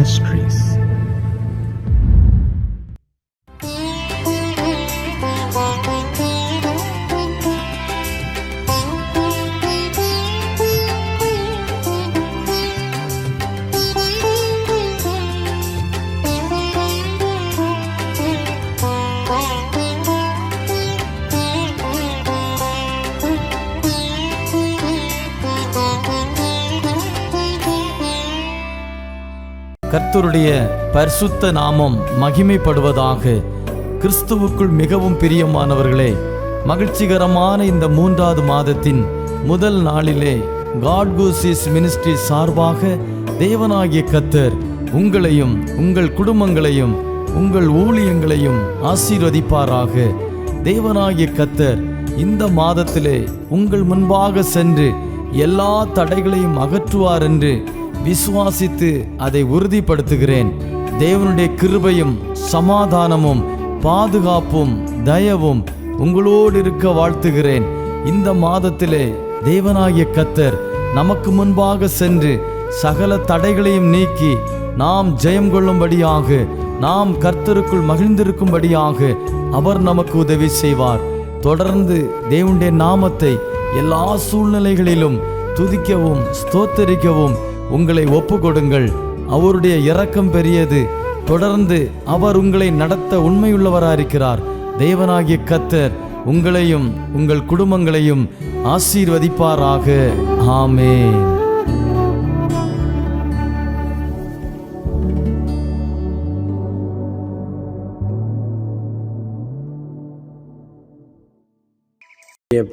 Ministries. கர்த்தருடைய பரிசுத்த நாமம் மகிமைப்படுவதாக. கிறிஸ்துவுக்குள் மிகவும் பிரியமானவர்களே, மகிழ்ச்சிகரமான இந்த 3வது மாதத்தின் முதல் நாளிலே காட் கூசிஸ் மினிஸ்ட்ரி சார்பாக தேவனாகிய கர்த்தர் உங்களையும் உங்கள் குடும்பங்களையும் உங்கள் ஊழியங்களையும் ஆசீர்வதிப்பாராக. தேவனாகிய கர்த்தர் இந்த மாதத்திலே உங்கள் முன்பாக சென்று எல்லா தடைகளையும் அகற்றுவார் என்று விசுவாசித்து அதை உறுதிப்படுத்துகிறேன். தேவனுடைய கிருபையும் சமாதானமும் பாதுகாப்பும் தயவும் உங்களோடு இருக்க வாழ்த்துகிறேன். இந்த மாதத்திலே தேவனாகிய கர்த்தர் நமக்கு முன்பாக சென்று சகல தடைகளையும் நீக்கி நாம் ஜெயம் கொள்ளும்படியாக, நாம் கர்த்தருக்குள் மகிழ்ந்திருக்கும்படியாக அவர் நமக்கு உதவி செய்வார். தொடர்ந்து தேவனுடைய நாமத்தை எல்லா சூழ்நிலைகளிலும் துதிக்கவும் ஸ்தோத்தரிக்கவும் உங்களை ஒப்பு கொடுங்கள். அவருடைய இரக்கம் பெரியது. தொடர்ந்து அவர் உங்களை நடத்த உண்மையுள்ளவராயிருக்கிறார். தேவனாகிய கர்த்தர் உங்களையும் உங்கள் குடும்பங்களையும் ஆசீர்வதிப்பாராக. ஆமென்.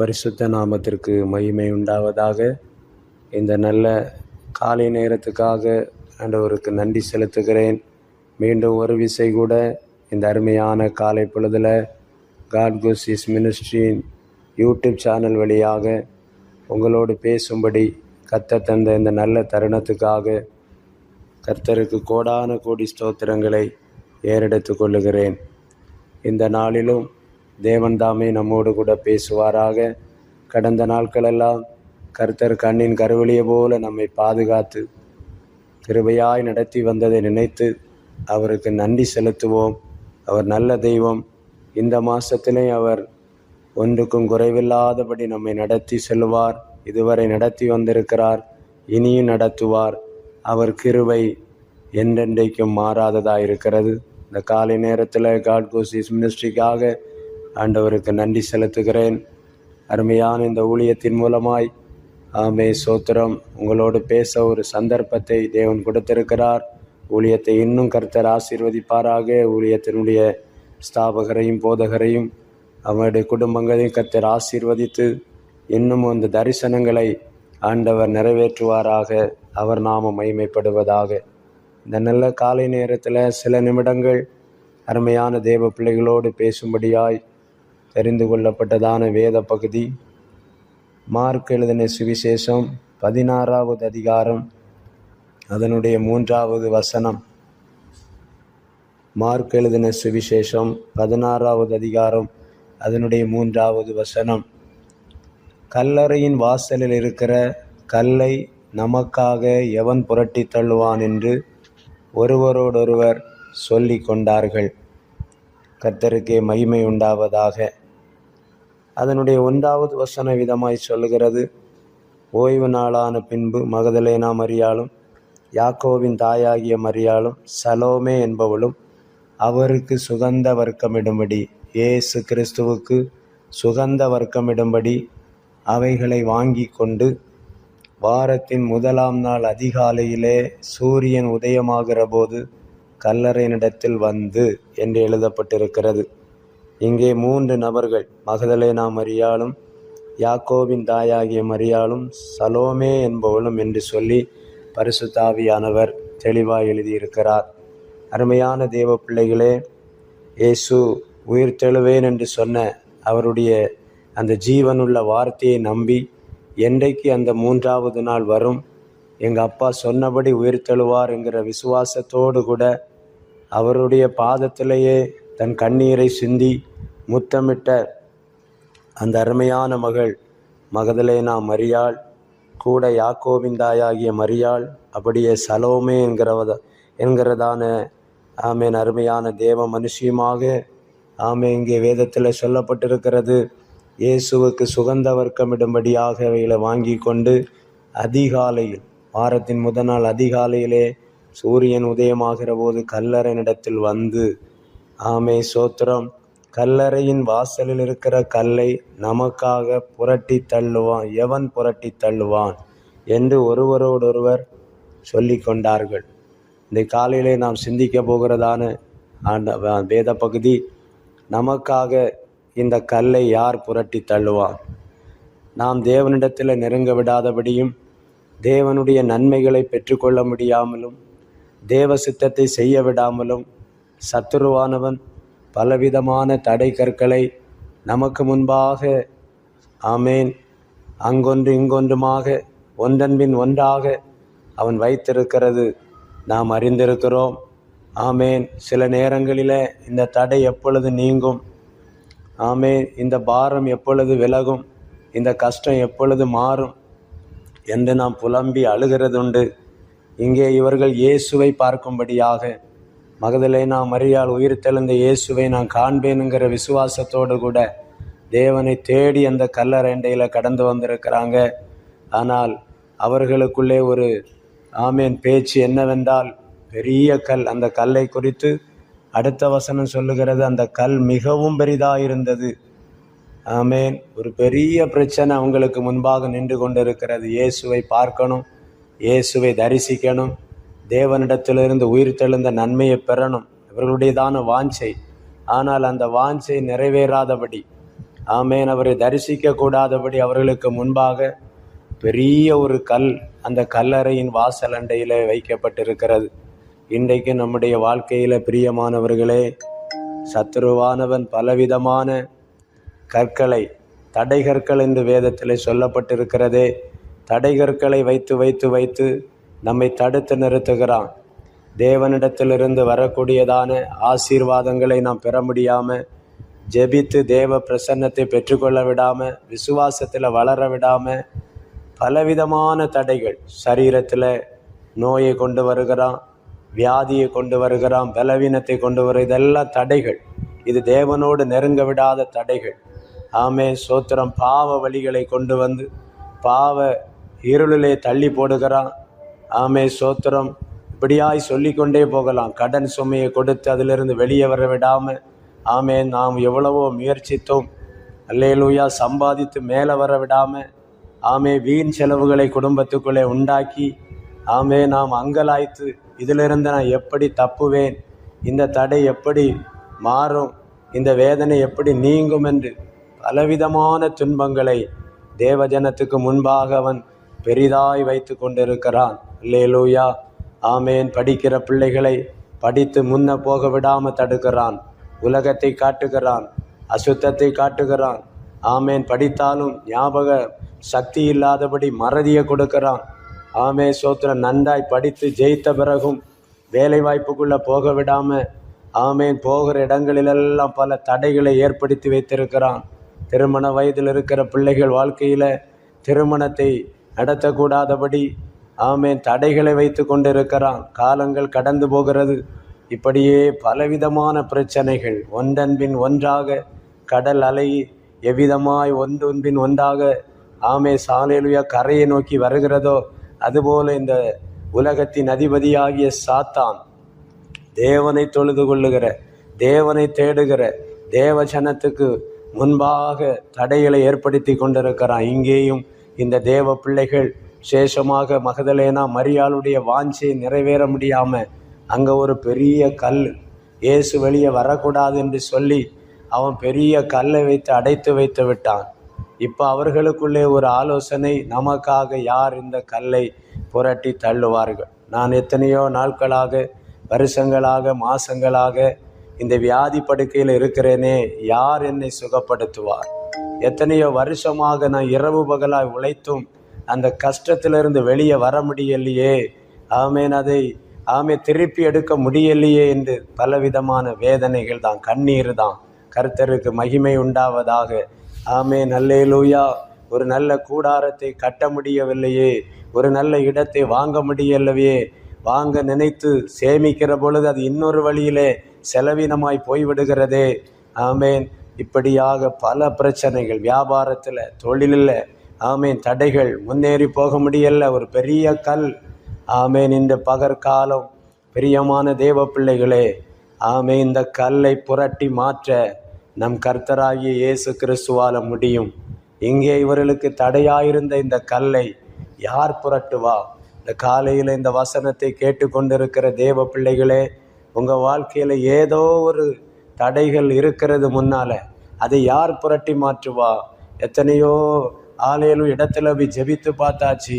பரிசுத்த நாமத்திற்கு மகிமை உண்டாவதாக. இந்த நல்ல காலை நேரத்துக்காக ஆண்டவருக்கு நன்றி செலுத்துகிறேன். மீண்டும் ஒரு விசை கூட இந்த அருமையான காலை பொழுதில் காட் கூசிஸ் மினிஸ்ட்ரியின் யூடியூப் சேனல் வழியாக உங்களோடு பேசும்படி கர்த்தர் தந்த இந்த நல்ல தருணத்துக்காக கர்த்தருக்கு கோடான கோடி ஸ்தோத்திரங்களை ஏறெடுத்து கொள்ளுகிறேன். இந்த நாளிலும் தேவன் தாமே நம்மோடு கூட பேசுவாராக. கடந்த நாட்களெல்லாம் கர்த்தர் கண்ணின் கருவழியை போல நம்மை பாதுகாத்து கிருபையாய் நடத்தி வந்ததை நினைத்து அவருக்கு நன்றி செலுத்துவோம். அவர் நல்ல தெய்வம். இந்த மாதத்திலே அவர் ஒன்றுக்கும் குறைவில்லாதபடி நம்மை நடத்தி செல்வார். இதுவரை நடத்தி வந்திருக்கிறார், இனியும் நடத்துவார். அவர் கிருபை என்றென்றைக்கும் மாறாததாக இருக்கிறது. இந்த காலை நேரத்தில் காட் கூசிஸ் மினிஸ்ட்ரிக்காக ஆண்டவருக்கு நன்றி செலுத்துகிறேன். அருமையான இந்த ஊழியத்தின் மூலமாய் ஆமே சோத்திரம் உங்களோடு பேச ஒரு சந்தர்ப்பத்தை தேவன் கொடுத்திருக்கிறார். ஊழியத்தை இன்னும் கர்த்தர் ஆசீர்வதிப்பாராக. ஊழியத்தினுடைய ஸ்தாபகரையும் போதகரையும் அவருடைய குடும்பங்களையும் கர்த்தர் ஆசீர்வதித்து இன்னும் அந்த தரிசனங்களை ஆண்டவர் நிறைவேற்றுவாராக. அவர் நாமம் மகிமைப்படுவதாக. இந்த நல்ல காலை நேரத்தில் சில நிமிடங்கள் அருமையான தேவ பிள்ளைகளோடு பேசும்படியாய் தெரிந்து கொள்ளப்பட்டதான வேத பகுதி மார்க் எழுதின சுவிசேஷம் 16வது அதிகாரம் அதனுடைய 3வது வசனம். மார்க் எழுதின சுவிசேஷம் 16வது அதிகாரம் அதனுடைய 3வது வசனம். கல்லறையின் வாசலில் இருக்கிற கல்லை நமக்காக எவன் புரட்டி தள்ளுவான் என்று ஒருவரோடொருவர் சொல்லி கொண்டார்கள். கர்த்தருக்கே மகிமை உண்டாவதாக. அதனுடைய 1வது வசன விதமாய் சொல்லுகிறது. ஓய்வு நாளான பின்பு மகதலேனா மரியாளும் யாக்கோவின் தாயாகிய மரியாளும் சலோமே என்பவளும் அவருக்கு சுகந்த வர்க்கமிடும்படி, இயேசு கிறிஸ்துவுக்கு சுகந்த வர்க்கமிடும்படி அவைகளை வாங்கி கொண்டு வாரத்தின் 1ஆம் நாள் அதிகாலையிலே சூரியன் உதயமாகிற போது கல்லறையினிடத்தில் வந்து என்று எழுதப்பட்டிருக்கிறது. இங்கே 3 நபர்கள், மகதலேனா மரியாளும் யாக்கோபின் தாயாகிய மரியாளும் சலோமே என்பவளும் என்று சொல்லி பரிசுத்த ஆவியானவர் தெளிவாய் எழுதியிருக்கிறார். அருமையான தேவ பிள்ளைகளே, இயேசு உயிர்த்தெழுவேன் என்று சொன்ன அவருடைய அந்த ஜீவனுள்ள வார்த்தையை நம்பி என்றைக்கு அந்த 3வது நாள் வரும், எங்கள் அப்பா சொன்னபடி உயிர்த்தெழுவார் என்கிற விசுவாசத்தோடு கூட அவருடைய பாதத்திலேயே தன் கண்ணீரை சிந்தி முத்தமிட்ட அந்த அருமையான மகள் மகதலேனா மரியாள், கூட யாக்கோபின் தாயாகிய மரியாள், அப்படியே சலோமே என்கிறதான ஆமேன் அருமையான தேவ மனுஷியமாக இங்கே வேதத்தில் சொல்லப்பட்டிருக்கிறது. இயேசுவுக்கு சுகந்த வர்க்கமிடும்படியாக அவைகளை வாங்கி கொண்டு அதிகாலையில், வாரத்தின் முதல் நாள் அதிகாலையிலே சூரியன் உதயமாகிற போது கல்லறையினிடத்தில் வந்து சோத்திரம், கல்லறையின் வாசலில் இருக்கிற கல்லை நமக்காக புரட்டி தள்ளுவான், எவன் புரட்டி தள்ளுவான் என்று ஒருவரோடொருவர் சொல்லி கொண்டார்கள். இந்த காலையிலே நாம் சிந்திக்க போகிறதான வேத பகுதி, நமக்காக இந்த கல்லை யார் புரட்டி தள்ளுவான்? நாம் தேவனிடத்தில் நெருங்க விடாதபடியும், தேவனுடைய நன்மைகளை பெற்றுக்கொள்ள முடியாமலும், தேவ சித்தத்தை செய்ய விடாமலும் சத்துருவானவன் பலவிதமான தடை கற்களை நமக்கு முன்பாக அங்கொன்று இங்கொன்றுமாக ஒன்றன்பின் ஒன்றாக அவன் வைத்திருக்கிறது நாம் அறிந்திருக்கிறோம். சில நேரங்களில் இந்த தடை எப்பொழுது நீங்கும், இந்த பாரம் எப்பொழுது விலகும், இந்த கஷ்டம் எப்பொழுது மாறும் என்று நாம் புலம்பி அழுகிறதுண்டு. இங்கே இவர்கள் இயேசுவை பார்க்கும்படியாக, மகதலேனா மரியாள் உயிர் தெழுந்த இயேசுவை நான் காண்பேனுங்கிற விசுவாசத்தோடு கூட தேவனை தேடி அந்த கல்லறைண்டையில் கடந்து வந்திருக்கிறாங்க. ஆனால் அவர்களுக்குள்ளே ஒரு பேச்சு என்னவென்றால், பெரிய கல், அந்த கல்லை குறித்து அடுத்த வசனம் சொல்லுகிறது, அந்த கல் மிகவும் பெரிதாக இருந்தது. ஒரு பெரிய பிரச்சனை அவங்களுக்கு முன்பாக நின்று கொண்டிருக்கிறது. இயேசுவை பார்க்கணும், இயேசுவை தரிசிக்கணும், தேவனிடத்திலிருந்து உயிர் தெழுந்த நன்மையை பெறணும், இவர்களுடையதான வாஞ்சை. ஆனால் அந்த வாஞ்சை நிறைவேறாதபடி, அவரை தரிசிக்க கூடாதபடி அவர்களுக்கு முன்பாக பெரிய ஒரு கல் அந்த கல்லறையின் வாசல் அண்டையில் வைக்கப்பட்டிருக்கிறது. இன்றைக்கு நம்முடைய வாழ்க்கையில் பிரியமானவர்களே, சத்துருவானவன் பலவிதமான கற்களை, தடை கற்கள் என்று வேதத்தில் சொல்லப்பட்டிருக்கிறதே, தடை கற்களை வைத்து வைத்து வைத்து நம்மை தடுத்து நிறுத்துகிறான். தேவனிடத்திலிருந்து வரக்கூடியதான ஆசீர்வாதங்களை நாம் பெற முடியாமல், ஜெபித்து தேவ பிரசன்னத்தை பெற்றுக்கொள்ள விடாமல், விசுவாசத்தில் வளர விடாமல் பலவிதமான தடைகள், சரீரத்தில் நோயை கொண்டு வருகிறான், வியாதியை கொண்டு வருகிறான், பலவீனத்தை கொண்டு வர, இதெல்லாம் தடைகள். இது தேவனோடு நெருங்க விடாத தடைகள். சோத்திரம், பாவ வழிகளை கொண்டு வந்து பாவ இருளிலே தள்ளி போடுகிறான். சோத்திரம், இப்படியாய் சொல்லிக்கொண்டே போகலாம். கடன் சுமையை கொடுத்து அதிலிருந்து வெளியே வர விடாமல், நாம் எவ்வளவோ முயற்சித்தோம், அல்லேலூயா, சம்பாதித்து மேலே வர விடாமல், வீண் செலவுகளை குடும்பத்துக்குள்ளே உண்டாக்கி, நாம் அங்கலாய்த்து, இதிலிருந்து நான் எப்படி தப்புவேன், இந்த தடை எப்படி மாறும், இந்த வேதனை எப்படி நீங்கும் என்று பலவிதமான துன்பங்களை தேவஜனத்துக்கு முன்பாக அவன் பெரிதாய் வைத்து கொண்டிருக்கிறான். அல்லேலூயா, படிக்கிற பிள்ளைகளை படித்து முன்ன போக விடாமல் தடுக்கிறான், உலகத்தை காட்டுகிறான், அசுத்தத்தை காட்டுகிறான். படித்தாலும் ஞாபக சக்தி இல்லாதபடி மறதியை கொடுக்கிறான். சோத்திரம், நன்றாய் படித்து ஜெயித்த பிறகும் வேலை வாய்ப்புக்குள்ளே போக விடாமல் போகிற இடங்களிலெல்லாம் பல தடைகளை ஏற்படுத்தி வைத்திருக்கிறான். திருமண வயதில் இருக்கிற பிள்ளைகள் வாழ்க்கையில் திருமணத்தை நடத்தக்கூடாதபடி தடைகளை வைத்து கொண்டிருக்கிறான். காலங்கள் கடந்து போகிறது. இப்படியே பலவிதமான பிரச்சனைகள் ஒன்றன்பின் ஒன்றாக, கடல் அலை எவ்விதமாய் ஒன்றொன்பின் ஒன்றாக சாலேலுயா கரையை நோக்கி வருகிறதோ, அதுபோல இந்த உலகத்தின் அதிபதியாகிய சாத்தான் தேவனை தொழுது கொள்ளுகிற, தேவனை தேடுகிற தேவஜனத்துக்கு முன்பாக தடைகளை ஏற்படுத்தி கொண்டிருக்கிறான். இங்கேயும் இந்த தேவ பிள்ளைகள் சேஷமாக மகதலேனா மரியாளுடைய வாஞ்சையை நிறைவேற முடியாமல் அங்கே ஒரு பெரிய கல், இயேசு வெளியே வரக்கூடாது என்று சொல்லி அவன் பெரிய கல்லை வைத்து அடைத்து வைத்து விட்டான். இப்போ அவர்களுக்குள்ளே ஒரு ஆலோசனை, நமக்காக யார் இந்த கல்லை புரட்டி தள்ளுவார்கள்? நான் எத்தனையோ நாட்களாக, வருஷங்களாக, மாதங்களாக இந்த வியாதி படுக்கையில் இருக்கிறேனே, யார் என்னை சுகப்படுத்துவார்? எத்தனையோ வருஷமாக நான் இரவு பகலாய் உழைத்தும் அந்த கஷ்டத்திலிருந்து வெளியே வர முடியலையே, அதை திருப்பி எடுக்க முடியலையே என்று பலவிதமான வேதனைகள் தான், கண்ணீர் தான். கர்த்தருக்கு மகிமை உண்டாவதாக. அல்லேலூயா. ஒரு நல்ல கூடாரத்தை கட்ட முடியவில்லையே, ஒரு நல்ல இடத்தை வாங்க முடியலையே, வாங்க நினைத்து சேமிக்கிற பொழுது அது இன்னொரு வழியிலே செலவினமாய் போய்விடுகிறதே. ஆமேன். இப்படியாக பல பிரச்சனைகள், வியாபாரத்தில், தொழிலில், ஆமேன், தடைகள், முன்னேறி போக முடியல. ஒரு பெரிய கல். ஆமேன். இந்த பகற்காலம் பிரியமான தேவ பிள்ளைகளே, ஆமேன், இந்த கல்லை புரட்டி மாற்ற நம் கர்த்தராகிய இயேசு கிறிஸ்துவால முடியும். இங்கே இவர்களுக்கு தடையாயிருந்த இந்த கல்லை யார் புரட்டுவா? இந்த காலையில் இந்த வசனத்தை கேட்டுக்கொண்டிருக்கிற தேவ பிள்ளைகளே, உங்கள் வாழ்க்கையில் ஏதோ ஒரு தடைகள் இருக்கிறது முன்னால், அதை யார் புரட்டி மாற்றுவா? எத்தனையோ ஆலையிலும் இடத்துல போய் ஜெபித்து பார்த்தாச்சு.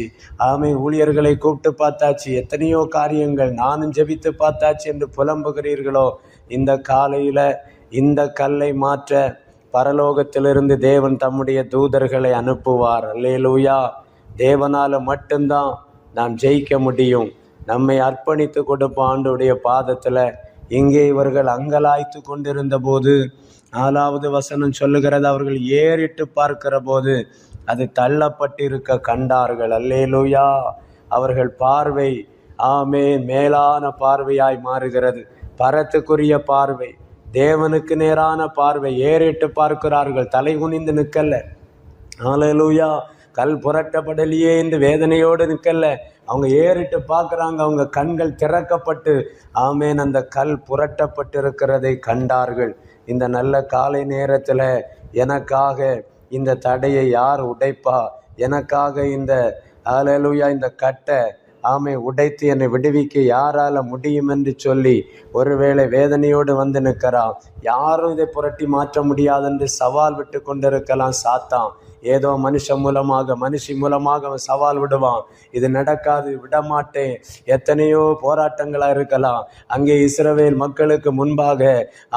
ஆமேன். ஊழியர்களை கூப்பிட்டு பார்த்தாச்சு. எத்தனையோ காரியங்கள் நானும் ஜெபித்து பார்த்தாச்சு என்று புலம்புகிறீர்களோ, இந்த காலையில் இந்த கல்லை மாற்ற பரலோகத்திலிருந்து தேவன் தம்முடைய தூதர்களை அனுப்புவார். அல்லேலூயா. தேவனால் மட்டும்தான் நாம் ஜெயிக்க முடியும். நம்மை அர்ப்பணித்து கொடுப்போம் ஆண்டவருடைய பாதத்தில். இங்கே இவர்கள் அங்கலாய்த்து கொண்டிருந்த போது 4வது வசனம் சொல்லுகிறது, அவர்கள் ஏறிட்டு பார்க்கிற போது அது தள்ளப்பட்டிருக்க கண்டார்கள். அல்லேலூயா. அவர்கள் பார்வை, ஆமேன், மேலான பார்வையாய் மாறுகிறது. பரத்துக்குரிய பார்வை, தேவனுக்கு நேரான பார்வை. ஏறிட்டு பார்க்கிறார்கள், தலை குனிந்து நிற்கல. அல்லேலூயா. கல் புரட்டப்படலையே என்று வேதனையோடு நிற்கல. அவங்க ஏறிட்டு பார்க்குறாங்க. அவங்க கண்கள் திறக்கப்பட்டு, ஆமேன், அந்த கல் புரட்டப்பட்டிருக்கிறதை கண்டார்கள். இந்த நல்ல காலை நேரத்தில் எனக்காக இந்த தடையை யார் உடைப்பா? எனக்காக இந்த அல்லேலூயா இந்த கட்டை, ஆமை, உடைத்து என்னை விடுவிக்க யாரால முடியும் என்று சொல்லி ஒருவேளை வேதனையோடு வந்து நிற்கிறான். யாரும் இதை புரட்டி மாற்ற முடியாது என்று சவால் விட்டு கொண்டிருக்கலாம் சாத்தான். ஏதோ மனுஷன் மூலமாக, மனுஷி மூலமாக அவன் சவால் விடுவான். இது நடக்காது, விடமாட்டேன். எத்தனையோ போராட்டங்களாக இருக்கலாம். அங்கே இஸ்ரவேல் மக்களுக்கு முன்பாக,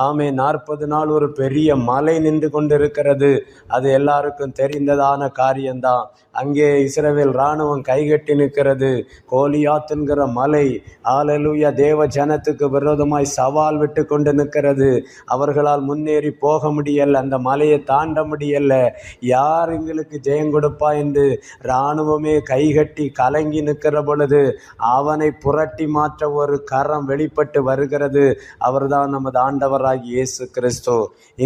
ஆமே, 40 நாள் ஒரு பெரிய மலை நின்று கொண்டிருக்கிறது. அது எல்லாருக்கும் தெரிந்ததான காரியம்தான். அங்கே இஸ்ரவேல் இராணுவம் கைகட்டி நிற்கிறது. கோலியாத் என்கிற மலை, அல்லேலூயா, தேவ ஜனத்துக்கு விரோதமாய் சவால் விட்டு கொண்டு நிற்கிறது. அவர்களால் முன்னேறி போக முடியல, அந்த மலையை தாண்ட முடியல. யார் எங்களுக்கு ஜெயம் கொடுப்பா என்று இராணுவமே கைகட்டி கலங்கி நிற்கிற பொழுது அவனை புரட்டி மாற்ற ஒரு கரம் வெளிப்பட்டு வருகிறது. அவர்தான் நமது ஆண்டவராகிய இயேசு கிறிஸ்து.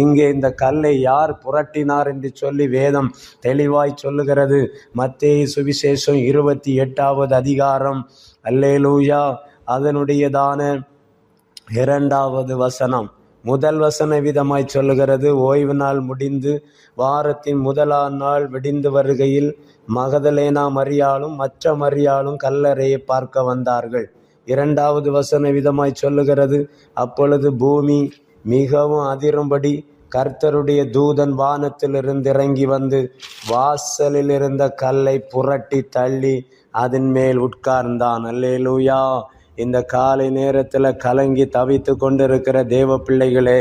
இங்கே இந்த கல்லை யார் புரட்டினார் என்று சொல்லி வேதம் தெளிவாய் சொல்லுகிறது. மத்தேயு சுவிசேஷம் 28வது அதிகாரம், அல்லேலூயா, அதனுடையதான 2வது வசனம். முதல் வசன விதமாய் சொல்லுகிறது, ஓய்வு நாள் முடிந்து வாரத்தின் முதலாம் நாள் விடிந்து வருகையில் மகதலேனா மரியாளும் மற்ற மரியாளும் கல்லறையை பார்க்க வந்தார்கள். 2வது வசன விதமாய் சொல்லுகிறது, அப்பொழுது பூமி மிகவும் அதிரும்படி கர்த்தருடைய தூதன் வானத்திலிருந்து இறங்கி வந்து வாசலில் இருந்த கல்லை புரட்டி தள்ளி அதன் மேல் உட்கார்ந்தான். அல்லேலூயா. இந்த காலை நேரத்தில் கலங்கி தவித்து கொண்டிருக்கிற தேவ பிள்ளைகளே,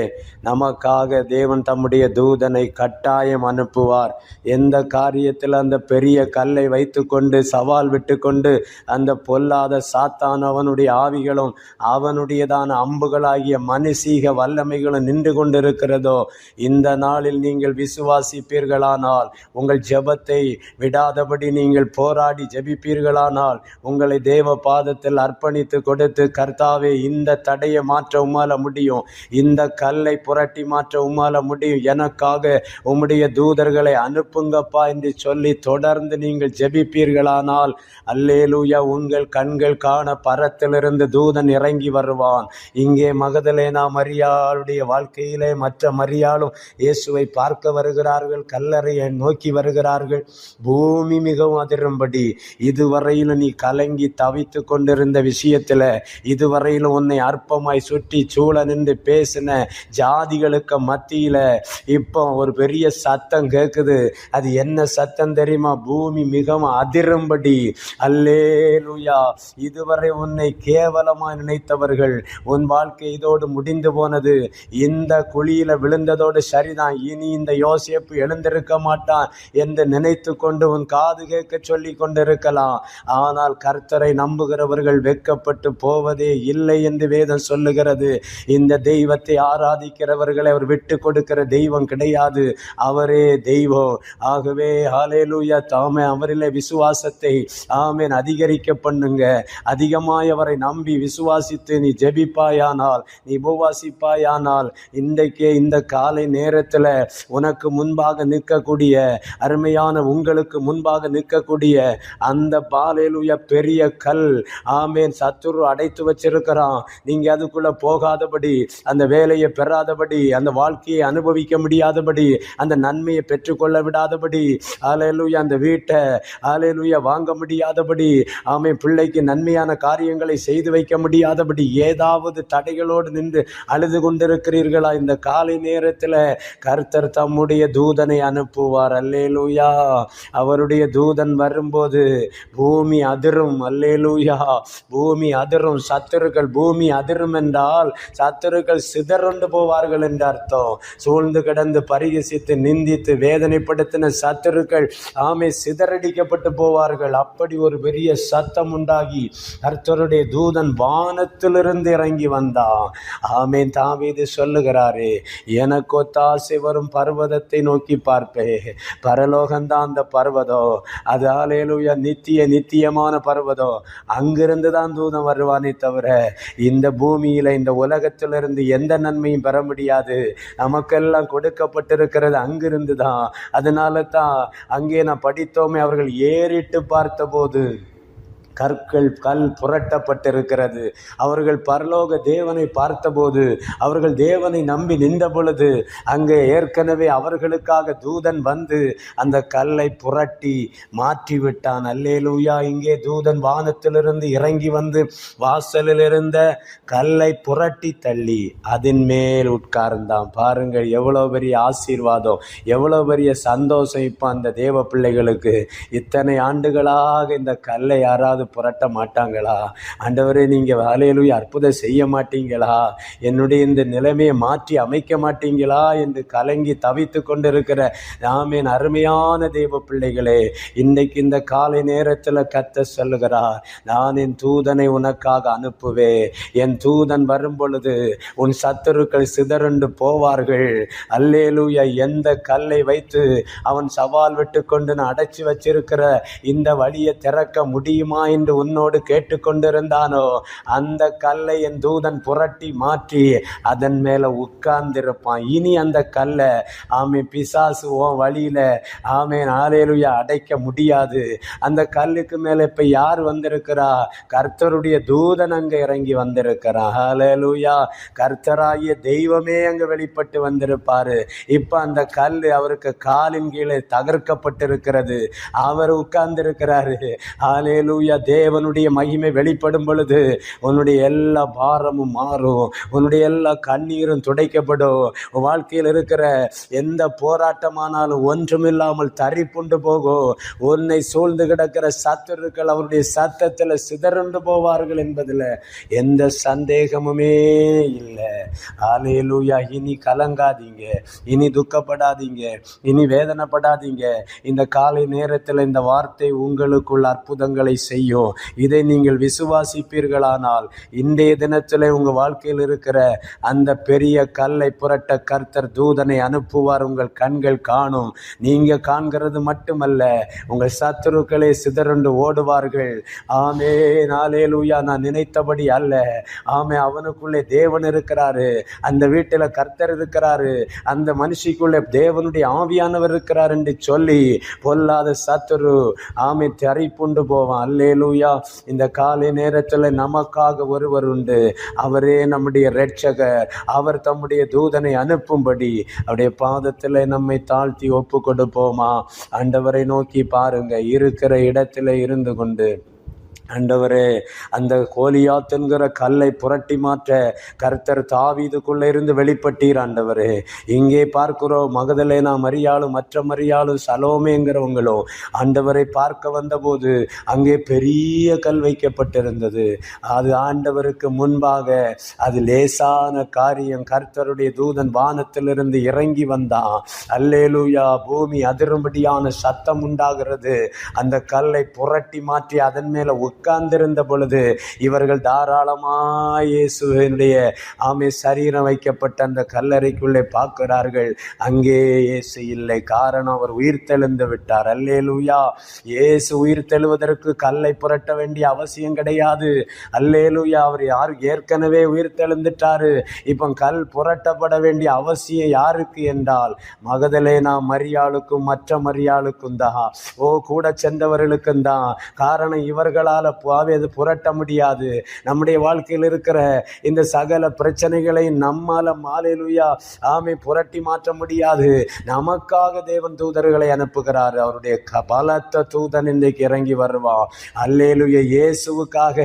நமக்காக தேவன் தம்முடைய தூதனை கட்டாயம் அனுப்புவார். எந்த காரியத்தில் அந்த பெரிய கல்லை வைத்து கொண்டு சவால் விட்டு கொண்டு அந்த பொல்லாத சாத்தான் அவனுடைய ஆவிகளும் அவனுடையதான அம்புகளாகிய மனுஷீக வல்லமைகளும் நின்று கொண்டிருக்கிறதோ, இந்த நாளில் நீங்கள் விசுவாசிப்பீர்களானால், உங்கள் ஜெபத்தை விடாதபடி நீங்கள் போராடி ஜெபிப்பீர்களானால், உங்களை தேவ பாதத்தில் அர்ப்பணித்து கொடுத்து, கர்த்தாவே, இந்த தடையை மாற்ற உம்மால முடியும், இந்த கல்லை புரட்டி மாற்ற உம்மால முடியும், எனக்காக உம்முடைய தூதர்களை அனுப்புங்கப்பா என்று சொல்லி தொடர்ந்து நீங்கள் ஜெபிப்பீர்களானால், அல்லேலூயா, உங்கள் கண்கள் காண பரத்திலிருந்து தூதன் இறங்கி வருவான். இங்கே மகதலேனா மரியாளுடைய வாழ்க்கையிலே மற்ற மரியாளும் இயேசுவை பார்க்க வருகிறார்கள். கல்லறையை நோக்கி வருகிறார்கள். பூமி மிகவும் அதிரும்படி, இதுவரையிலும் நீ கலங்கி தவித்து கொண்டிருந்த விஷயத்தில், இதுவரையிலும் உன்னை அற்பமாய் சுற்றி சூழ நின்று பேசின ஜாதிகளுக்கு மத்தியில இப்போ ஒரு பெரிய சத்தம் கேட்குது. அது என்ன சத்தம் தெரியுமா? பூமி மிகவும் அதிரும்படி. அல்லேலூயா. இதுவரை உன்னை கேவலமாய் நினைத்தவர்கள், உன் வாழ்க்கை இதோடு முடிந்து போனது, இந்த குழியில விழுந்ததோடு சரிதான், இனி இந்த யோசேப்பு எழுந்திருக்க மாட்டான் என்று நினைத்து கொண்டு உன் காது கேட்க சொல்லி கொண்டிருக்கலாம். ஆனால் கர்த்தரை நம்புகிறவர்கள் வெட்கப்பட்டு அசைக்கப்பட்டு போவதே இல்லை என்று வேதம் சொல்லுகிறது. இந்த தெய்வத்தை ஆராதிக்கிறவர்களை அவர் விட்டு கொடுக்கிற தெய்வம் கிடையாது. அவரே தெய்வம். ஆகவே ஹல்லேலூயா, தாமே அவரிலே விசுவாசத்தை ஆமென் அதிகரிக்க பண்ணுங்க. அதிகமாய் அவரை நம்பி விசுவாசித்து நீ ஜெபிப்பாயானால், நீ உபவாசிப்பாயானால், இன்றைக்கே இந்த காலை நேரத்தில் உனக்கு முன்பாக நிற்கக்கூடிய அருமையான உங்களுக்கு முன்பாக நிற்கக்கூடிய அந்த ஹல்லேலூயா பெரிய கல், ஆமென், சத்துரு அடைத்து வச்சிருக்கிறான். நீங்க அதுக்குள்ள போகாதபடி, அந்த வேலையை பெறாதபடி, அந்த வாழ்க்கையை அனுபவிக்க முடியாதபடி, அந்த நன்மையை பெற்றுக்கொள்ள விடாதபடி, ஹல்லேலூயா அந்த வீட்டை ஹல்லேலூயா வாங்க முடியாதபடி, ஆமென், பிள்ளைக்கு நன்மையான காரியங்களை செய்து வைக்க முடியாதபடி ஏதாவது தடைகளோடு நின்று அழுது கொண்டிருக்கிறீர்களா? இந்த காலை நேரத்தில் கர்த்தர் தம்முடைய தூதனை அனுப்புவார். அல்லேலூயா. அவருடைய தூதன் வரும்போது பூமி அதிரும். அல்லேலூயா. பூமி அதிரும். சத்துருக்கள், பூமி அதிரும் என்றால் சத்துருக்கள் சிதறுண்டு போவார்கள் என்று அர்த்தம். சூழ்ந்து கிடந்து பரிகசித்து நிந்தித்து வேதனைப்படுத்தின சத்துருக்கள் சிதறடிக்கப்பட்டு போவார்கள். அப்படி ஒரு பெரிய சத்தம் உண்டாகி கர்த்தருடைய தூதன் வானத்திலிருந்து இறங்கி வந்தான். ஆமென். தாவீது சொல்லுகிறாரே, எனக்கு ஒத்தாசை வரும் பர்வதத்தை நோக்கி பார்ப்பேன். பரலோகம்தான் அந்த பர்வதம். அது ஹல்லேலூயா நித்தியமான பர்வதம். அங்கிருந்து தான் தூதன் வருவானே தவிர இந்த பூமியில, இந்த உலகத்திலிருந்து எந்த நன்மையும் பெற முடியாது. நமக்கெல்லாம் கொடுக்கப்பட்டிருக்கிறது அங்கிருந்து தான். அதனால தான் அங்கே நான் படித்தோமே, அவர்கள் ஏறிட்டு பார்த்தபோது கல் புரட்டப்பட்டிருக்கிறது. அவர்கள் பரலோக தேவனை பார்த்தபோது, அவர்கள் தேவனை நம்பி நின்ற பொழுது, அங்கே ஏற்கனவே அவர்களுக்காக தூதன் வந்து அந்த கல்லை புரட்டி மாற்றி விட்டான். அல்லேலூயா. இங்கே தூதன் வானத்திலிருந்து இறங்கி வந்து வாசலில் இருந்த கல்லை புரட்டி தள்ளி அதன் மேல் உட்கார்ந்தான். பாருங்கள், எவ்வளோ பெரிய ஆசீர்வாதம், எவ்வளோ பெரிய சந்தோஷம். இப்போ அந்த தேவ பிள்ளைகளுக்கு இத்தனை ஆண்டுகளாக இந்த கல்லை யாராவது புரட்ட மாட்டாங்களா? ஆண்டவரே, நீங்கள் ஹல்லேலூயா அற்புதம் செய்ய மாட்டீங்களா? என்னுடைய இந்த நிலைமையை மாற்றி அமைக்க மாட்டீங்களா என்று கலங்கி தவித்து கொண்டிருக்கிற ஆமென் அருமையான தேவ பிள்ளைகளே, இன்றைக்கு இந்த காலை நேரத்தில் கர்த்தர் சொல்லுகிறார், நான் என் தூதனை உனக்காக அனுப்புவேன். என் தூதன் வரும் பொழுது உன் சத்துருக்கள் சிதறண்டு போவார்கள். அல்லேலூயா. எந்த கல்லை வைத்து அவன் சவால் விட்டு கொண்டு நான் அடைச்சி வச்சிருக்கிற இந்த வழியை திறக்க முடியுமா என்று உன்னோடு கேட்டுக்கொண்டிருந்தானோ, அந்த கல்லை என் தூதன் புரட்டி மாற்றி அதன் மேல உட்கார்ந்திருப்பான். இனி அந்த கல்லை பிசாசு உன் வழியில ஹல்லேலூயா அடைக்க முடியாது. அந்த கல்லுக்கு மேல இப்ப யார் வந்திருக்கிறா? கர்த்தருடைய தூதன் அங்க இறங்கி வந்திருக்கிறான். ஹல்லேலூயா. கர்த்தராகிய தெய்வமே அங்க வெளிப்பட்டு வந்திருப்பாரு. இப்ப அந்த கல் அவருக்கு காலின் கீழே தகர்க்கப்பட்டிருக்கிறது. அவர் உட்கார்ந்திருக்கிறாரு. ஹல்லேலூயா. தேவனுடைய மகிமை வெளிப்படும் பொழுது உன்னுடைய எல்லா பாரமும் மாறும். உன்னுடைய எல்லா கண்ணீரும் துடைக்கப்படும். வாழ்க்கையில் இருக்கிற எந்த போராட்டமானாலும் ஒன்றுமில்லாமல் தரிப்புண்டு போகும். உன்னை சூழ்ந்து கிடக்கிற சத்துருக்கள் அவருடைய சத்தத்தில் சிதறண்டு போவார்கள் என்பதில் எந்த சந்தேகமுமே இல்லை. ஹல்லேலூயா. இனி கலங்காதீங்க, இனி துக்கப்படாதீங்க, இனி வேதனைப்படாதீங்க. இந்த காலை நேரத்தில் இந்த வார்த்தை உங்களுக்குள் அற்புதங்களை செய்யும். இதை நீங்கள் விசுவாசிப்பீர்களானால் இன்றைய தினத்தில் உங்கள் வாழ்க்கையில் இருக்கிற அந்த பெரிய கல்லை புரட்ட கர்த்தர் தூதனை அனுப்புவார். உங்கள் கண்கள் காணும். நீங்க காண்கிறது மட்டுமல்ல, உங்கள் சத்துருக்களே சிதறண்டு ஓடுவார்கள். ஆமென். ஹல்லேலூயா. நான் நினைத்தபடி அல்ல. அவனுக்குள்ளே தேவன் இருக்கிறாரு. அந்த வீட்டில் கர்த்தர் இருக்கிறாரு. அந்த மனுஷிக்குள்ளே தேவனுடைய ஆவியானவர் இருக்கிறார் என்று சொல்லி பொல்லாத சத்துரு தரிப்புண்டு போவான். அல்லேலூயா. இந்த காலை நேரத்தில் நமக்காக ஒருவர் உண்டு. அவரே நம்முடைய இரட்சகர். அவர் தம்முடைய தூதனை அனுப்பும்படி அவருடைய பாதத்தில் நம்மை தாழ்த்தி ஒப்பு கொடுப்போமா? ஆண்டவரை நோக்கி பாருங்க. இருக்கிற இடத்துல இருந்து கொண்டு, ஆண்டவரே, அந்த கோலியாத் என்கிற கல்லை புரட்டி மாற்ற கர்த்தர் தாவீதுக்குள்ளே இருந்து வெளிப்பட்டீர். ஆண்டவரே, இங்கே பார்க்கிறோம் மகதலேனா மரியாளும் மற்ற மரியாளும் சலோமேங்கிறவங்களும் ஆண்டவரை பார்க்க வந்தபோது அங்கே பெரிய கல் வைக்கப்பட்டிருந்தது. அது ஆண்டவருக்கு முன்பாக அது லேசான காரியம். கர்த்தருடைய தூதன் வானத்திலிருந்து இறங்கி வந்தான். அல்லேலூயா. பூமி அதிரும்படியான சத்தம் உண்டாகிறது. அந்த கல்லை புரட்டி மாற்றி அதன் மேல உட்கார்ந்திருந்த பொழுது இவர்கள் தாராளமாய் இயேசுவினுடைய சரீரம் வைக்கப்பட்ட அந்த கல்லறைக்குள்ளே பார்க்கிறார்கள். அங்கே இயேசு இல்லை. காரணம், அவர் உயிர்த்தெழுந்து விட்டார். அல்லேலூயா. இயேசு உயிர்த்தெழுவதற்கு கல்லை புரட்ட வேண்டிய அவசியம் கிடையாது. அல்லேலூயா. அவர் ஏற்கனவே உயிர்த்தெழுந்துட்டாரு. இப்போ கல் புரட்டப்பட வேண்டிய அவசியம் யாருக்கு என்றால் மகதலேனா மரியாளுக்கும் மற்ற மரியாளுக்கும் தான். கூட சென்றவர்களுக்கும் தான். காரணம், இவர்களால் அது புரட்ட முடியாது. நம்முடைய வாழ்க்கையில் இருக்கிற இந்த சகல பிரச்சனைகளை நம்மால அல்லேலூயா புரட்டி மாற்ற முடியாது. நமக்காக தேவன் தூதர்களை அனுப்புகிறார். அவருடைய பலத்த தூதன் இன்றைக்கு இறங்கி வருவான். அல்லேலூயா. இயேசுவுக்காக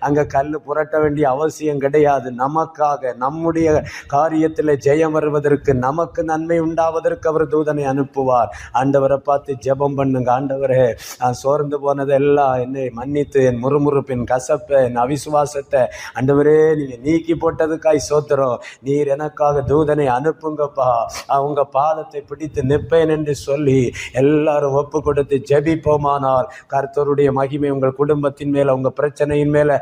அங்க கல் புரட்ட வேண்டிய அவசியம் கிடையாது. நமக்காக, நம்முடைய காரியத்தில் ஜெயம் வருவதற்கு, நமக்கு நன்மை உண்டாவதற்கு அவர் தூதனை அனுப்புவார். ஆண்டவரை பார்த்து ஜெபம் பண்ணுங்க. ஆண்டவரே, நான் சோர்ந்து போனதெல்லாம் என்னை மன்னித்து, என் முறுமுறுப்பின் கசப்பை, என் அவிசுவாசத்தை ஆண்டவரே நீங்க நீக்கி போட்டதுக்காய் சோத்திரம். நீர் எனக்காக தூதனை அனுப்புங்கப்பா, அவங்க பாதத்தை பிடித்து நிற்பேன் என்று சொல்லி எல்லாரும் ஒப்பு கொடுத்து ஜெபிப்போமானால் கர்த்தருடைய மகிமை உங்கள் குடும்பத்தின் மேல, உங்க பிரச்சனையின் மேல,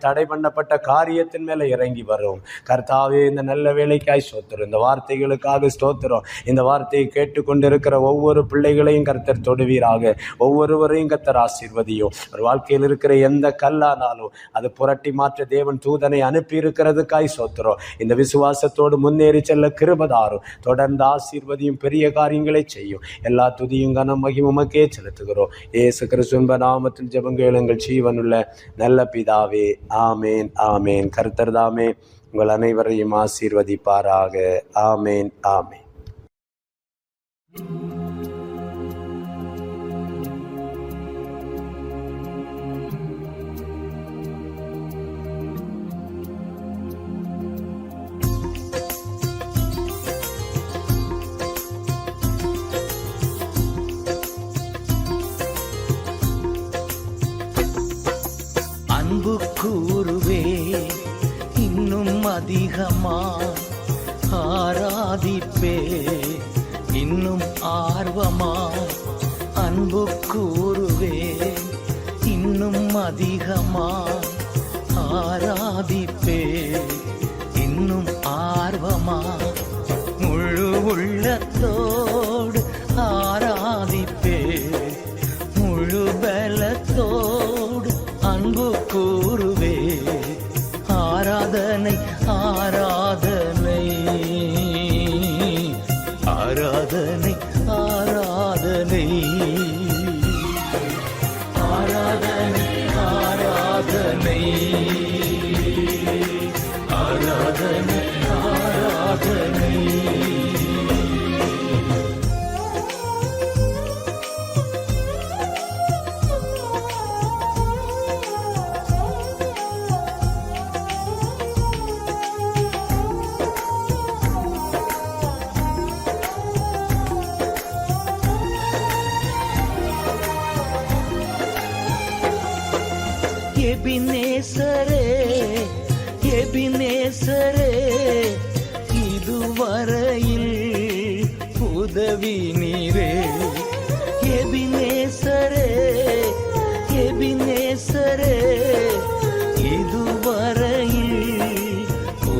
தடை பண்ணப்பட்ட காரியத்தின் மேல இறங்கி வரும். கர்த்தாவே, இந்த நல்ல வேலைக்காய் ஸ்தோத்திரம். இந்த வார்த்தைகளுக்காக ஸ்தோத்திரம். இந்த வார்த்தையை கேட்டுக்கொண்டிருக்கிற ஒவ்வொரு பிள்ளைகளையும் கர்த்தர் தொடுவீராக. ஒவ்வொருவரையும் கர்த்தர் ஆசீர்வதியும். ஒரு வாழ்க்கையில் இருக்கிற எந்த கல்லானாலும் அது புரட்டி மாற்ற தேவன் தூதனை அனுப்பி இருக்கிறதுக்காய் ஸ்தோத்திரம். இந்த விசுவாசத்தோடு முன்னேறி செல்ல கிருபதாரும். தொடர்ந்து ஆசீர்வதியும். பெரிய காரியங்களை செய்யும். எல்லா துதியும் கனம் மகிமையும் உமக்கே செலுத்துகிறோம். இயேசு கிறிஸ்துவின் நாமத்தில் ஜெபங்கள் எங்கள் ஜீவனுள்ள நல்ல பிதாவே. ஆமேன், ஆமேன். கர்த்தர் தாமே உங்கள் அனைவரையும் ஆசீர்வதிப்பாராக. ஆமேன், ஆமேன். அன்பு கூறுவே இன்னும் அதிகமா, ஆராதிப்பே இன்னும் ஆர்வமா. அன்பு கூறுவே இன்னும் அதிகமா, ஆராதிப்பே இன்னும் ஆர்வமா. முழு உள்ளத்தோடு ஆராதிப்பே, முழு பலத்தோடு அன்பு கூறுவே. ஆராதனை, ஆராதனை, ஆராதனை, ஆராதனை, ஆராதனை, ஆராதனை, ஆராதனை, ஆராதனை. எபினேசரே, எபினேசரே, இதுவரையில் உதவி நீரே. எபினேசரே, எபினேசரே, இதுவரையில்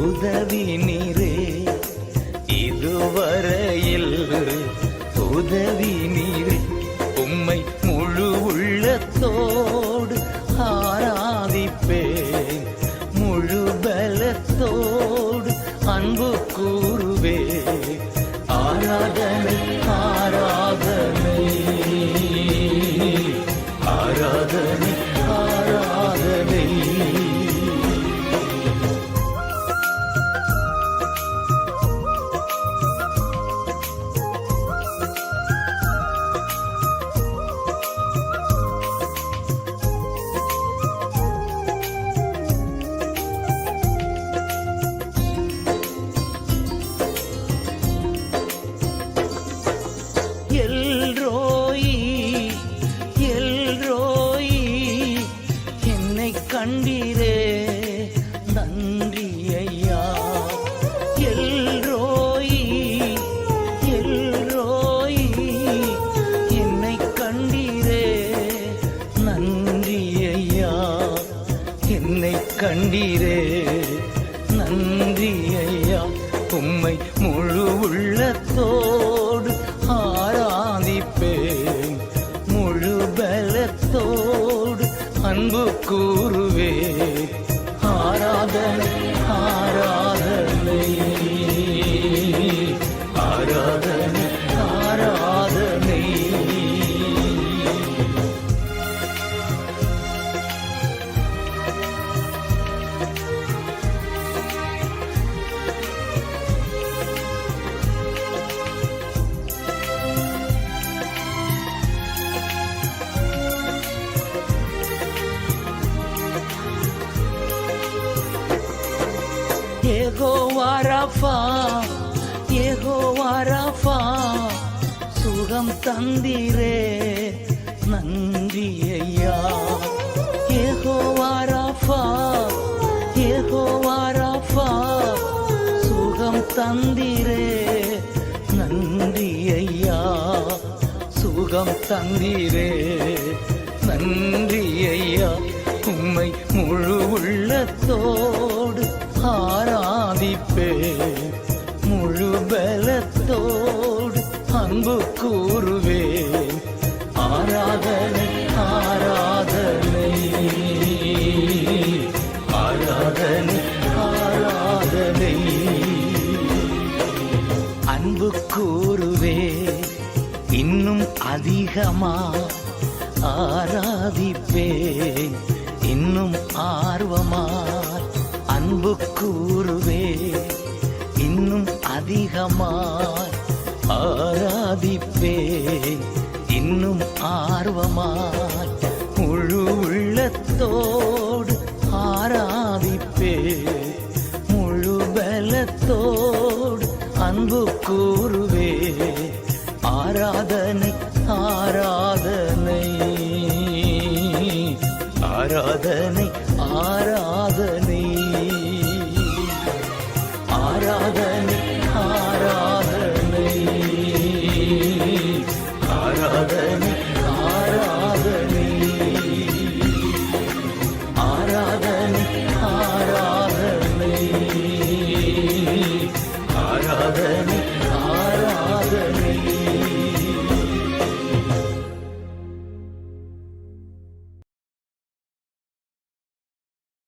உதவி நீரே. இதுவரையில் உதவி நீரே. உம்மை முழு உள்ளத்தோடு ஆராதிப்பேன், முழு பலத்தோடு அன்பு கூறுவே. ஆராதனை, ஆராதனை, ஆராதனை, ஆராதனை. ஐயா உம்மை முழு உள்ளத்தோடு ஆராதிப்பேன், முழு பலத்தோடு அன்பு கூறுவேன். ஆராதனை ஆராதனை ஆராதனை ஆராதனை. யெகோவா ராஃபா, யெகோவா ராஃபா, சுகம் தந்தீரே நன்றி ஐயா. யெகோவா ராஃபா, யெகோவா ராஃபா, சுகம் தந்தீரே நன்றி ஐயா. சுகம் தந்தீரே நன்றி ஐயா. உம்மை முழு உள்ளத்தோடு ஆராதிப்பேன், முழு பலத்தோடு அன்பு கூறுவேன். ஆராதனை ஆராதனை ஆராதனை ஆராதனை. அன்பு கூறுவேன் இன்னும் அதிகமா, ஆராதிப்பேன் இன்னும் ஆர்வமாய். அன்பு கூறுவேன் இன்னும் அதிகமாய், ஆராதிப்பேன் இன்னும் ஆர்வமாய். முழு உள்ளத்தோடு ஆராதிப்பேன், முழு பலத்தோடு அன்பு கூறுவேன். ஆராதனை ஆராதனை ஆராதனை ஆராதனை ஆராதனை ஆராதனை ஆராதனை ஆராதனை ஆராதனை ஆராதனை ஆராதனை